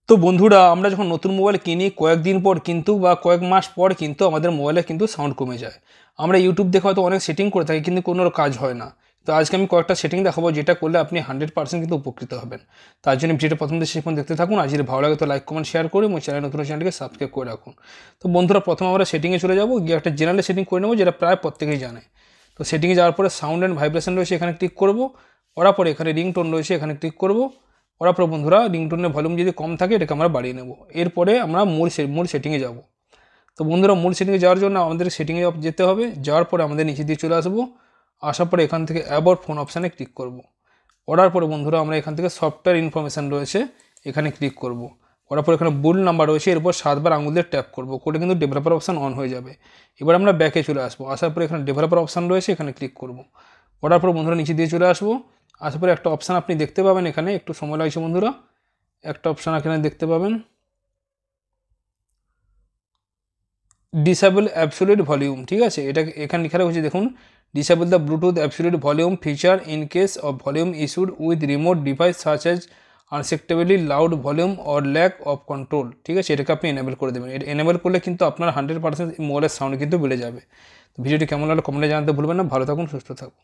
তো বন্ধুরা, আমরা যখন নতুন মোবাইল কিনি কয়েকদিন পর কিন্তু বা কয়েক মাস পর কিন্তু আমাদের মোবাইলে কিন্তু সাউন্ড কমে যায়। আমরা ইউটিউব দেখে হয়তো অনেক সেটিং করে থাকি, কিন্তু কোনো কাজ হয় না। তো আজকে আমি কয়েকটা সেটিং দেখাবো, যেটা করলে আপনি 100% কিন্তু উপকৃত হবেন। তার জন্য ভিডিওটা প্রথম থেকে শেষ পর্যন্ত দেখতে থাকুন। আর যদি ভালো লাগে তো লাইক কমেন্ট শেয়ার করে এবং চ্যানেলটিকে সাবস্ক্রাইব করে রাখুন। তো বন্ধুরা, প্রথমে আমরা সেটিংয়ে চলে যাবো, গিয়ে একটা জেনারেল সেটিং করে নেবো, যেটা প্রায় প্রত্যেকেই জানে। তো সেটিংয়ে যাওয়ার পরে সাউন্ড অ্যান্ড ভাইব্রেশন রয়েছে, এখানে ক্লিক করবো। করার পরে এখানে রিংটোন রয়েছে, এখানে ক্লিক করবো। করার পর বন্ধুরা, রিংটোনের ভলিউম যদি কম থাকে এটাকে আমরা বাড়িয়ে নেব। এরপরে আমরা মূল সেটিংয়ে যাব। তো বন্ধুরা, মূল সেটিংয়ে যাওয়ার জন্য আমাদের সেটিংয়ে যেতে হবে। যাওয়ার পরে আমাদের নিচে দিয়ে চলে আসবো। আসার পরে এখান থেকে অ্যাবাউট ফোন অপশানে ক্লিক করব। করার পরে বন্ধুরা, আমরা এখান থেকে সফটওয়্যার ইনফরমেশান রয়েছে, এখানে ক্লিক করব। করার পর এখানে বুল নাম্বার রয়েছে, এরপর 7বার আঙুল দিয়ে ট্যাপ করবো, করে কিন্তু ডেভেলপার অপশান অন হয়ে যাবে। এবার আমরা ব্যাকে চলে আসবো। আসার পরে এখানে ডেভেলপার অপশান রয়েছে, এখানে ক্লিক করব। করার পর বন্ধুরা নিচে দিয়ে চলে আসবো। আসার পরে একটা অপশান আপনি দেখতে পাবেন, এখানে একটু সময় লাগছে বন্ধুরা। একটা অপশান এখানে দেখতে পাবেন, ডিসেবল অ্যাবসোলিউট ভলিউম। ঠিক আছে, এটা এখানে লেখা রয়েছে দেখুন, disable the Bluetooth absolute volume feature in case of volume issued with remote device such as unacceptably loud volume or lack of control. ঠিক আছে, এটাকে আপনি এনেবল করে দেবেন। এটা এনেবল করলে কিন্তু আপনার 100% মোবাইলের সাউন্ড কিন্তু বেড়ে যাবে। তো ভিডিওটি কেমন লাগলো কমেন্টে জানাতে ভুলবেন না। ভালো থাকুন, সুস্থ থাকুন।